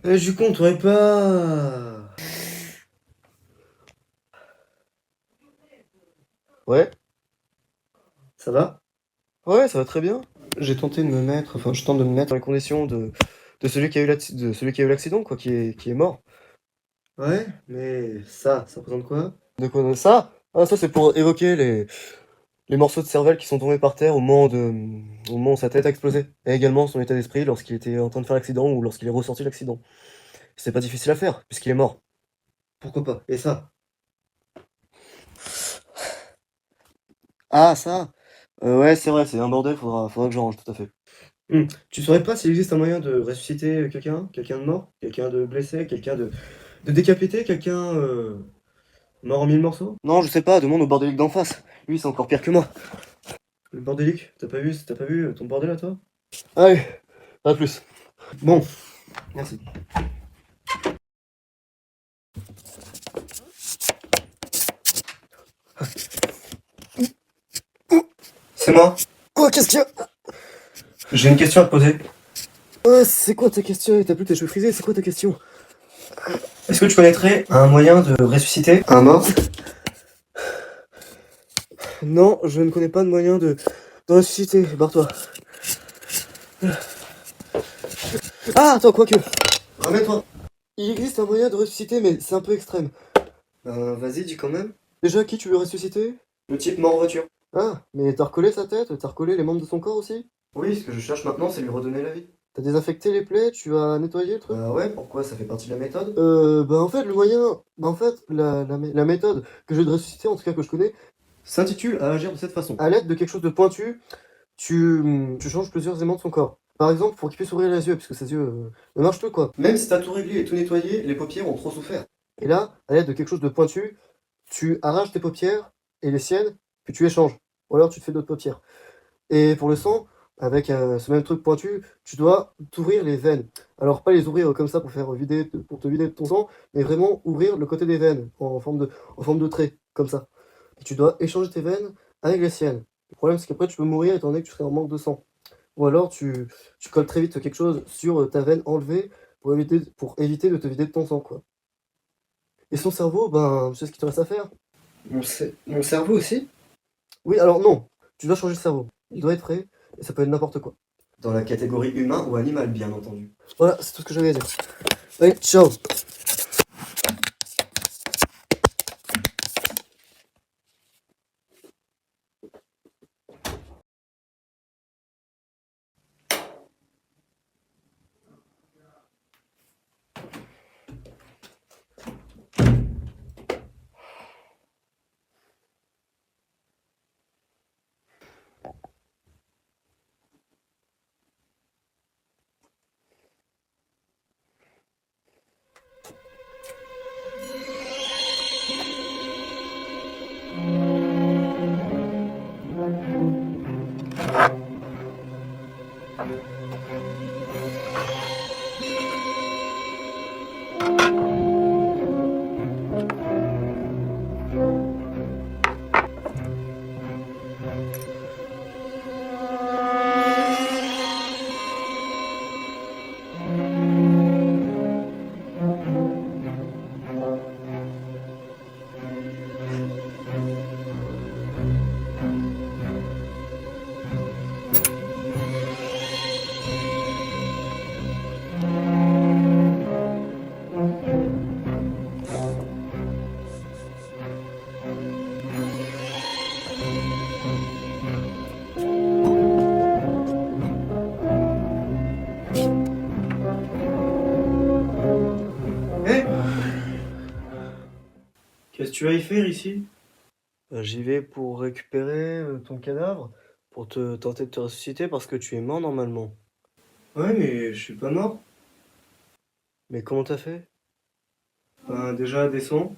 Je compterai pas. Ouais, Ça va? ouais, ça va très bien. J'ai tenté de me mettre, enfin, je tente de me mettre dans les conditions de celui qui a eu de celui qui a eu l'accident, quoi, qui est mort. Ouais, mais ça représente quoi? De quoi ça? Ah, ça, c'est pour évoquer les morceaux de cervelle qui sont tombés par terre au moment où sa tête a explosé. Et également son état d'esprit lorsqu'il était en train de faire l'accident ou lorsqu'il est ressorti de l'accident. C'est pas difficile à faire, puisqu'il est mort. Pourquoi pas? Et ça? Ah, ça? Ouais, c'est vrai, c'est un bordel, faudra que je range, tout à fait. Tu saurais pas s'il existe un moyen de ressusciter quelqu'un? Quelqu'un de mort? Quelqu'un de blessé? Quelqu'un de décapité? Quelqu'un mort en mille morceaux? Non, je sais pas, demande au bordélique d'en face. Lui, c'est encore pire que moi. Le bordélique? T'as pas vu ton bordel à toi? Allez, à plus. Bon, merci. C'est moi. Quoi, qu'est-ce qu'il y a? J'ai une question à te poser. C'est quoi ta question? T'as plus tes cheveux frisés, c'est quoi ta question? Est-ce que tu connaîtrais un moyen de ressusciter un mort? Non, je ne connais pas de moyen de ressusciter, barre-toi. Ah, attends, quoique. Remets-toi. Il existe un moyen de ressusciter, mais c'est un peu extrême. Vas-y, dis quand même. Déjà, qui tu veux ressusciter? Le type mort en voiture. Ah, mais t'as recollé sa tête? T'as recollé les membres de son corps aussi? Oui, ce que je cherche maintenant, c'est lui redonner la vie. T'as désinfecté les plaies? Tu as nettoyé le truc? Bah ouais, pourquoi? Ça fait partie de la méthode? Bah en fait, le moyen... Bah en fait, la méthode que j'ai de ressusciter, en tout cas que je connais, S'intitule à agir de cette façon. à l'aide de quelque chose de pointu, tu changes plusieurs éléments de son corps. Par exemple, pour qu'il puisse ouvrir les yeux, parce que ses yeux ne marchent plus, quoi. Même si t'as tout réglé et tout nettoyé, les paupières ont trop souffert. Et là, à l'aide de quelque chose de pointu, tu arraches tes paupières et les siennes, puis tu échanges. Ou alors tu te fais d'autres paupières. Et pour le sang, avec ce même truc pointu, tu dois t'ouvrir les veines. Alors pas les ouvrir comme ça pour pour te vider de ton sang, mais vraiment ouvrir le côté des veines en forme de trait, comme ça. Et tu dois échanger tes veines avec les siennes. Le problème c'est qu'après tu peux mourir étant donné que tu serais en manque de sang. Ou alors tu colles très vite quelque chose sur ta veine enlevée pour éviter de te vider de ton sang, quoi. Et son cerveau, ben, tu sais ce qu'il te reste à faire? Mon cerveau aussi? Oui, alors non, tu dois changer le cerveau. Il doit être frais, et ça peut être n'importe quoi. Dans la catégorie humain ou animal, bien entendu. Voilà, c'est tout ce que j'avais à dire. Allez, ciao! Hé, qu'est-ce que tu vas y faire ici? J'y vais pour récupérer ton cadavre, pour te tenter de te ressusciter parce que tu es mort normalement. Ouais, mais je suis pas mort. Mais comment t'as fait? Ben déjà, descends.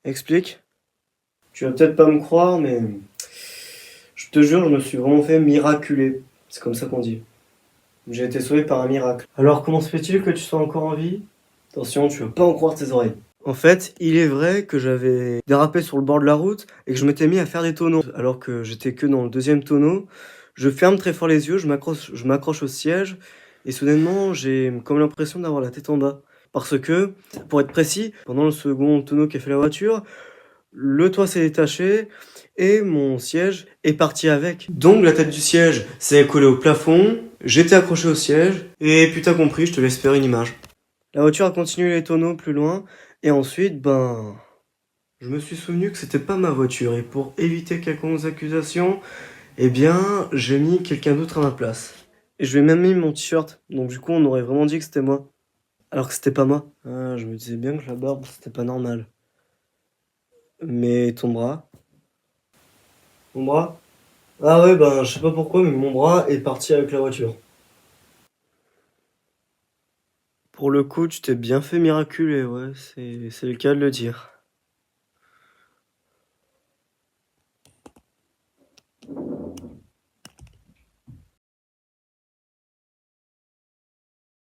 Explique. Tu vas peut-être pas me croire, mais je te jure, je me suis vraiment fait miraculer. C'est comme ça qu'on dit. J'ai été sauvé par un miracle. Alors comment se fait-il que tu sois encore en vie? Attention, tu veux pas en croire tes oreilles. En fait, il est vrai que j'avais dérapé sur le bord de la route et que je m'étais mis à faire des tonneaux, alors que j'étais que dans le deuxième tonneau. Je ferme très fort les yeux, je m'accroche au siège et soudainement, j'ai comme l'impression d'avoir la tête en bas. Parce que, pour être précis, pendant le second tonneau qu'a fait la voiture, le toit s'est détaché et mon siège est parti avec. Donc la tête du siège s'est collée au plafond, j'étais accroché au siège et puis t'as compris, je te laisse faire une image. La voiture a continué les tonneaux plus loin et ensuite, je me suis souvenu que c'était pas ma voiture et pour éviter quelconques accusations, eh bien, j'ai mis quelqu'un d'autre à ma place. Et je lui ai même mis mon t-shirt, donc du coup, on aurait vraiment dit que c'était moi, alors que c'était pas moi. Ah, je me disais bien que la barbe, c'était pas normal. Mais ton bras? Mon bras? Ah ouais, je sais pas pourquoi, mais mon bras est parti avec la voiture. Pour le coup, tu t'es bien fait miraculer, ouais, c'est le cas de le dire.